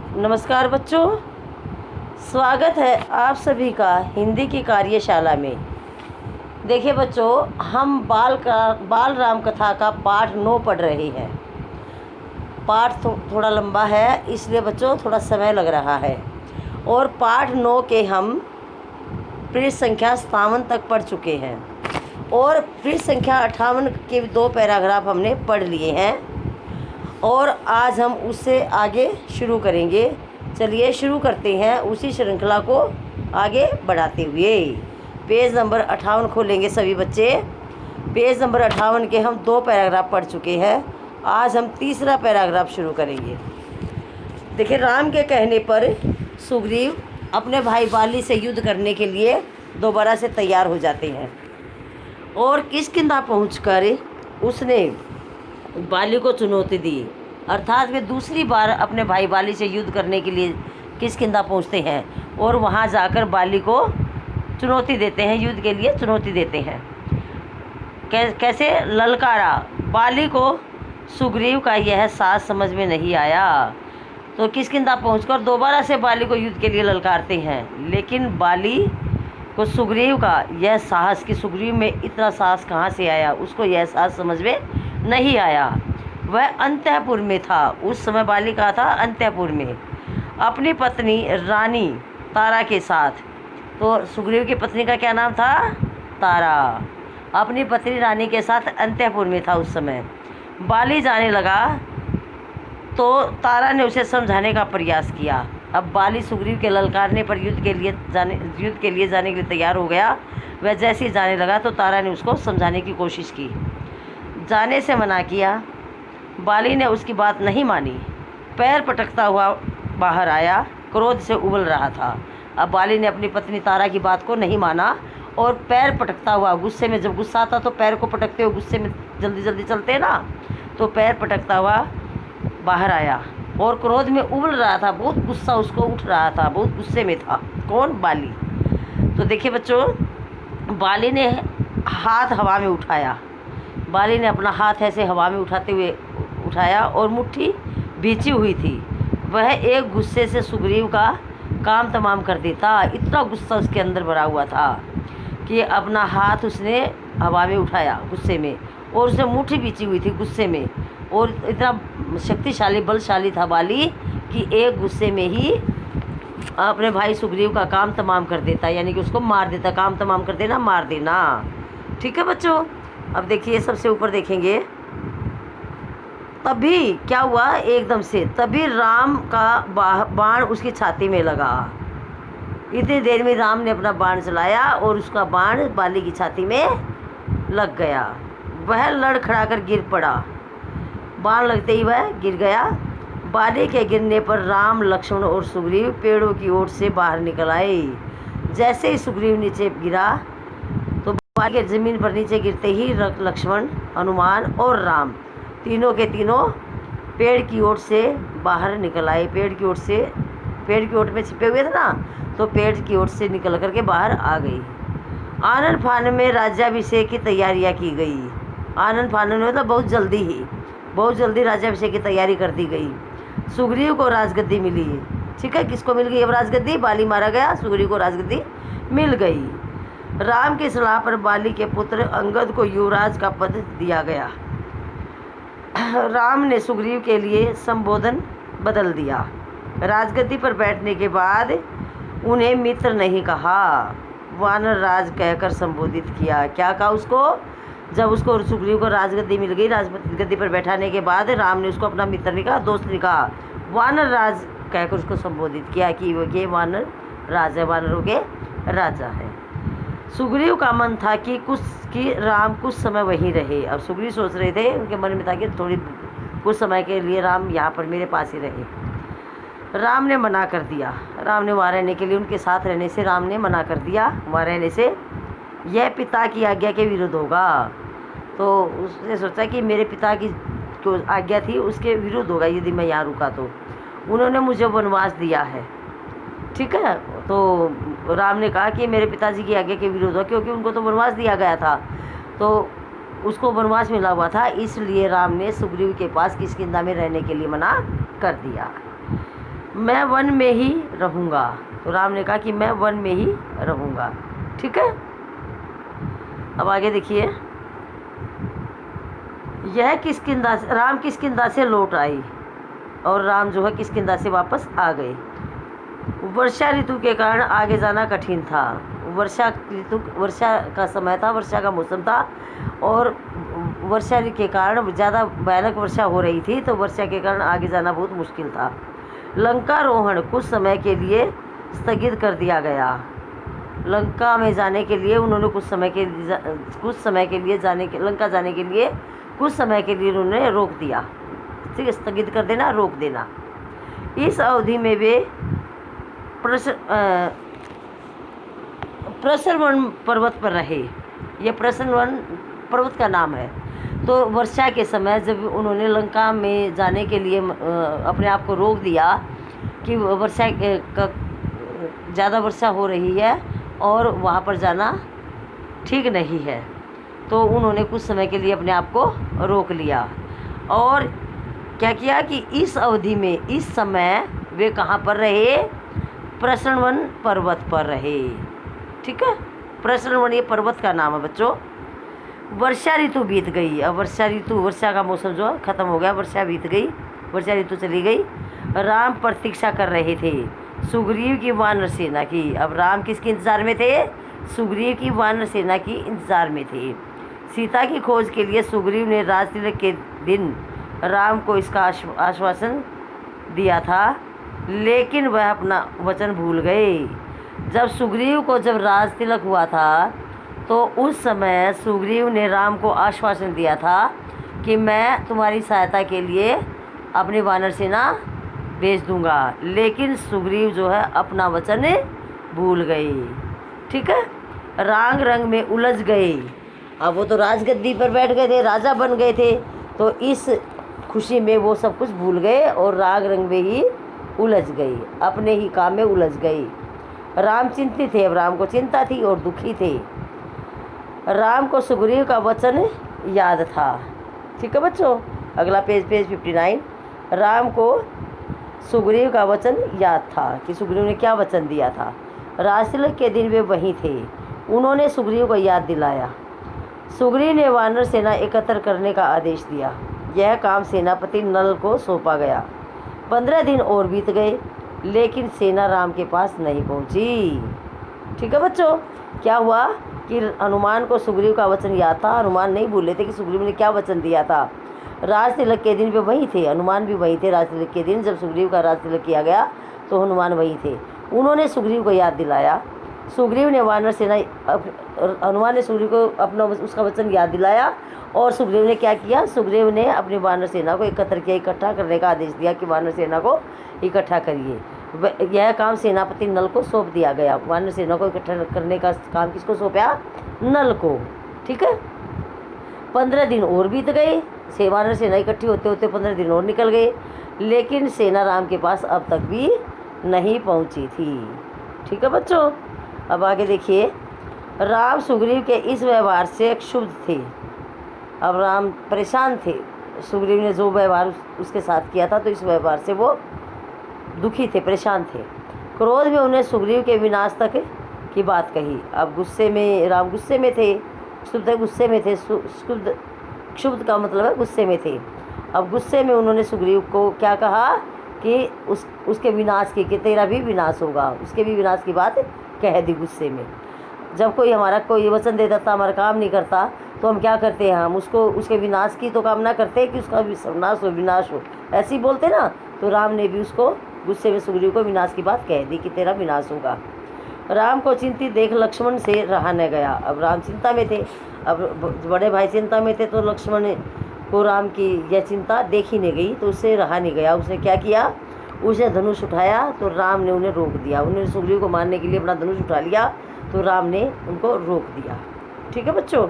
नमस्कार बच्चों, स्वागत है आप सभी का हिंदी की कार्यशाला में। देखिए बच्चों, हम बाल राम कथा का पाठ 9 पढ़ रहे हैं। पाठ थोड़ा लंबा है, इसलिए बच्चों थोड़ा समय लग रहा है। और पाठ 9 के हम पृष्ठ संख्या 57 तक पढ़ चुके हैं और पृष्ठ संख्या 58 के 2 पैराग्राफ हमने पढ़ लिए हैं और आज हम उससे आगे शुरू करेंगे। चलिए शुरू करते हैं उसी श्रृंखला को आगे बढ़ाते हुए। पेज नंबर 58 खोलेंगे सभी बच्चे। पेज नंबर 58 के हम 2 पैराग्राफ पढ़ चुके हैं। आज हम तीसरा पैराग्राफ शुरू करेंगे। देखिए, राम के कहने पर सुग्रीव अपने भाई बाली से युद्ध करने के लिए दोबारा से तैयार हो जाते हैं और किष्किंधा पहुंचकर उसने बाली को चुनौती दी। अर्थात वे दूसरी बार अपने भाई बाली से युद्ध करने के लिए किष्किंधा पहुंचते हैं और वहां जाकर बाली को चुनौती देते हैं, युद्ध के लिए चुनौती देते हैं। कैसे ललकारा। बाली को सुग्रीव का यह साहस समझ में नहीं आया तो किष्किंधा पहुंचकर दोबारा से बाली को युद्ध के लिए ललकारते हैं। लेकिन बाली को सुग्रीव का यह साहस कि सुग्रीव में इतना साहस कहाँ से आया, उसको यह साहस समझ में नहीं आया। वह अंतःपुर में था। उस समय बाली का था अंतःपुर में अपनी पत्नी रानी तारा के साथ। तो सुग्रीव की पत्नी का क्या नाम था? तारा। अपनी पत्नी रानी के साथ अंतःपुर में था उस समय। बाली जाने लगा तो तारा ने उसे समझाने का प्रयास किया। अब बाली सुग्रीव के ललकारने पर युद्ध के लिए जाने के लिए तैयार हो गया। वह जैसे ही जाने लगा तो तारा ने उसको समझाने की कोशिश की, जाने से मना किया। बाली ने उसकी बात नहीं मानी। पैर पटकता हुआ बाहर आया, क्रोध से उबल रहा था। अब बाली ने अपनी पत्नी तारा की बात को नहीं माना और पैर पटकता हुआ, गुस्से में, जब गुस्सा आता तो पैर को पटकते हुए गुस्से में जल्दी जल्दी चलते हैं ना, तो पैर पटकता हुआ बाहर आया और क्रोध में उबल रहा था। बहुत गुस्सा उसको उठ रहा था, बहुत गुस्से में था। कौन? बाली। तो देखिए बच्चों, बाली ने हाथ हवा में उठाया। बाली ने अपना हाथ ऐसे हवा में उठाया और मुट्ठी भींची हुई थी। वह एक गुस्से से सुग्रीव का काम तमाम कर देता। इतना गुस्सा उसके अंदर भरा हुआ था कि अपना हाथ उसने हवा में उठाया गुस्से में और उसने मुट्ठी भींची हुई थी गुस्से में। और इतना शक्तिशाली बलशाली था बाली कि एक गुस्से में ही अपने भाई सुग्रीव का काम तमाम कर देता, यानी कि उसको मार देता। काम तमाम कर देना, मार देना। ठीक है बच्चों। अब देखिए सबसे ऊपर देखेंगे। तभी क्या हुआ, एकदम से तभी राम का बाण उसकी छाती में लगा। इतनी देर में राम ने अपना बाण चलाया और उसका बाण बाली की छाती में लग गया। वह लड़खड़ाकर गिर पड़ा। बाण लगते ही वह गिर गया। बाली के गिरने पर राम, लक्ष्मण और सुग्रीव पेड़ों की ओर से बाहर निकल आए। जैसे ही सुग्रीव नीचे गिरा तो बाली के जमीन पर नीचे गिरते ही लक्ष्मण, हनुमान और राम तीनों के तीनों पेड़ की ओर से बाहर निकल आए। पेड़ की ओर में छिपे हुए थे ना, तो पेड़ की ओर से निकल करके बाहर आ गई। आनन फानन में राज्याभिषेक की तैयारियां की गई। आनन फानन में मतलब बहुत जल्दी राज्याभिषेक की तैयारी कर दी गई। सुग्रीव को राजगद्दी मिली। ठीक है, किसको मिल गई अब राजगद्दी? बाली मारा गया, सुग्रीव को राजगद्दी मिल गई। राम की सलाह पर बाली के पुत्र अंगद को युवराज का पद दिया गया। राम ने सुग्रीव के लिए संबोधन बदल दिया। राजगद्दी पर बैठने के बाद उन्हें मित्र नहीं कहा, वानर राज कहकर संबोधित किया। क्या कहा उसको? जब उसको सुग्रीव को राजगद्दी मिल गई, राजगद्दी पर बैठाने के बाद राम ने उसको अपना मित्र नहीं कहा, दोस्त नहीं कहा, वानर राज कहकर उसको संबोधित किया कि वो ये वानर राज है, वानरों के राजा है। सुग्रीव का मन था कि राम कुछ समय वहीं रहे। अब सुग्रीव सोच रहे थे, उनके मन में था कि कुछ समय के लिए राम यहाँ पर मेरे पास ही रहे। राम ने मना कर दिया। राम ने वहाँ रहने के लिए, उनके साथ रहने से राम ने मना कर दिया। वहाँ रहने से यह पिता की आज्ञा के विरुद्ध होगा। तो उसने सोचा कि मेरे पिता की जो आज्ञा थी उसके विरुद्ध होगा यदि मैं यहाँ रुका तो। उन्होंने मुझे वनवास दिया है। ठीक है, तो राम ने कहा कि मेरे पिताजी की आज्ञा के विरुद्ध हो, क्योंकि उनको तो वनवास दिया गया था, तो उसको वनवास मिला हुआ था। इसलिए राम ने सुग्रीव के पास किष्किंधा में रहने के लिए मना कर दिया। मैं वन में ही रहूँगा। तो राम ने कहा कि मैं वन में ही रहूँगा। ठीक है, अब आगे देखिए, यह किष्किंधा से, राम किष्किंधा से लौट आई और राम जो है किष्किंधा से वापस आ गए। वर्षा ऋतु के कारण आगे जाना कठिन था। वर्षा का समय था, वर्षा का मौसम था और वर्षा ऋतु के कारण ज़्यादा भयानक वर्षा हो रही थी, तो वर्षा के कारण आगे जाना बहुत मुश्किल था। लंकारोहण कुछ समय के लिए स्थगित कर दिया गया। लंका में जाने के लिए उन्होंने कुछ समय के लिए लंका जाने के लिए कुछ समय के लिए उन्होंने रोक दिया। ठीक है, स्थगित कर देना, रोक देना। इस अवधि में वे प्रसरवन पर्वत पर रहे। ये प्रसरवन पर्वत का नाम है। तो वर्षा के समय जब उन्होंने लंका में जाने के लिए अपने आप को रोक दिया कि वर्षा ज़्यादा वर्षा हो रही है और वहाँ पर जाना ठीक नहीं है, तो उन्होंने कुछ समय के लिए अपने आप को रोक लिया। और क्या किया कि इस अवधि में, इस समय वे कहाँ पर रहे? प्रसरवन पर्वत पर रहे। ठीक है, प्रसरवन ये पर्वत का नाम है बच्चों। वर्षा ऋतु बीत गई। अब वर्षा का मौसम जो ख़त्म हो गया, वर्षा बीत गई, वर्षा ऋतु चली गई। राम प्रतीक्षा कर रहे थे सुग्रीव की वानर सेना की। अब राम किसके इंतज़ार में थे? सुग्रीव की वानर सेना की इंतज़ार में थे। सीता की खोज के लिए सुग्रीव ने राजतिलक के दिन राम को इसका आश्वासन दिया था, लेकिन वह अपना वचन भूल गए। जब सुग्रीव को राज तिलक हुआ था, तो उस समय सुग्रीव ने राम को आश्वासन दिया था कि मैं तुम्हारी सहायता के लिए अपनी वानर सेना भेज दूंगा, लेकिन सुग्रीव जो है अपना वचन भूल गए। ठीक है, राग रंग में उलझ गए। अब वो तो राजगद्दी पर बैठ गए थे, राजा बन गए थे, तो इस खुशी में वो सब कुछ भूल गए और राग रंग में ही उलझ गई, अपने ही काम में उलझ गई। राम चिंतित थे, अब राम को चिंता थी और दुखी थे। राम को सुग्रीव का वचन याद था। ठीक है बच्चों, अगला पेज 59। राम को सुग्रीव का वचन याद था कि सुग्रीव ने क्या वचन दिया था। राजतिलक के दिन वे वहीं थे। उन्होंने सुग्रीव को याद दिलाया। सुग्रीव ने वानर सेना एकत्र करने का आदेश दिया। यह काम सेनापति नल को सौंपा गया। 15 दिन और बीत गए, लेकिन सेना राम के पास नहीं पहुंची। ठीक है बच्चों, क्या हुआ कि हनुमान को सुग्रीव का वचन याद था। हनुमान नहीं भूले थे कि सुग्रीव ने क्या वचन दिया था। राज तिलक के दिन वे वहीं थे, हनुमान भी वहीं थे। राज तिलक के दिन जब सुग्रीव का राज तिलक किया गया तो हनुमान वहीं थे। उन्होंने सुग्रीव को याद दिलाया। सुग्रीव ने वानर सेना हनुमान ने सुग्रीव को अपना उसका वचन याद दिलाया और सुग्रीव ने क्या किया? सुग्रीव ने अपनी वानर सेना को एकत्र किया, इकट्ठा करने का आदेश दिया कि वानर सेना को इकट्ठा करिए। यह काम सेनापति नल को सौंप दिया गया। वानर सेना को इकट्ठा करने का काम किसको सौंपा? नल को। ठीक है, 15 दिन और बीत गए। वानर सेना इकट्ठी होते होते 15 दिन और निकल गए, लेकिन सेना राम के पास अब तक भी नहीं पहुंची थी। ठीक है बच्चों, अब आगे देखिए। राम सुग्रीव के इस व्यवहार से क्षुब्ध थे। अब राम परेशान थे, सुग्रीव ने जो व्यवहार उसके साथ किया था, तो इस व्यवहार से वो दुखी थे, परेशान थे। क्रोध में उन्हें सुग्रीव के विनाश तक की बात कही। अब गुस्से में, राम गुस्से में थे, गुस्से में थे। क्षुब्ध का मतलब है गुस्से में थे। अब गुस्से में उन्होंने सुग्रीव को क्या कहा कि उसके विनाश की, कि तेरा भी विनाश होगा, उसके भी विनाश की बात कह दी गुस्से में। जब कोई हमारा कोई वचन दे देता, हमारा काम नहीं करता, तो हम क्या करते हैं? हम उसको उसके विनाश की तो कामना करते हैं कि उसका सर्वनाश हो, विनाश हो, ऐसे ही बोलते ना। तो राम ने भी उसको गुस्से में सुग्रीव को विनाश की बात कह दी कि तेरा विनाश होगा। राम को चिंतित देख लक्ष्मण से रहा न गया। अब राम चिंता में थे, अब बड़े भाई चिंता में थे, तो लक्ष्मण को राम की यह चिंता देखी नहीं गई, तो उससे रहा नहीं गया। उसने क्या किया? उसने धनुष उठाया, तो राम ने उन्हें रोक दिया। उन्होंने सुग्रीव को मारने के लिए अपना धनुष उठा लिया, तो राम ने उनको रोक दिया। ठीक है बच्चों,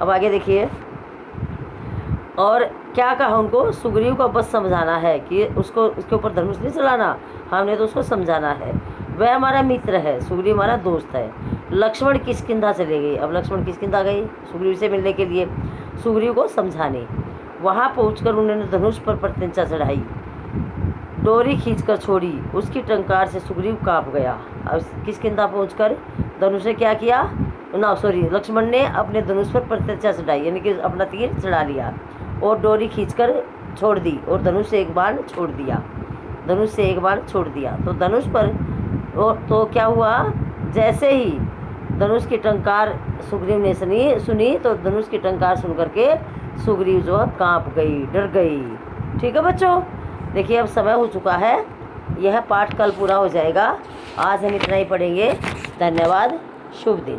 अब आगे देखिए। और क्या कहा उनको? सुग्रीव को बस समझाना है कि उसको उसके ऊपर धनुष नहीं चलाना, हमने तो उसको समझाना है। वह हमारा मित्र है, सुग्रीव हमारा दोस्त है। लक्ष्मण किष्किंधा चले गए। अब लक्ष्मण किष्किंधा गए सुग्रीव से मिलने के लिए, सुग्रीव को समझाने। वहाँ पहुंचकर उन्होंने धनुष पर प्रत्यंचा चढ़ाई। डोरी खींचकर छोड़ी, उसकी टंकार से सुग्रीव कांप गया। अब किष्किंधा पहुंचकर धनुष से क्या किया ना, सॉरी, लक्ष्मण ने अपने धनुष पर प्रत्यक्षा चढ़ाई, यानी कि अपना तीर चढ़ा लिया और डोरी खींचकर छोड़ दी और धनुष से एक बाण छोड़ दिया। धनुष से एक बाण छोड़ दिया तो धनुष पर तो क्या हुआ, जैसे ही धनुष की टंकार सुग्रीव ने सुनी तो धनुष की टंकार सुन करके सुग्रीव जो है कांप गई, डर गई। ठीक है बच्चों, देखिए अब समय हो चुका है, यह पाठ कल पूरा हो जाएगा। आज हम इतना ही पढ़ेंगे। धन्यवाद, शुभ दिन।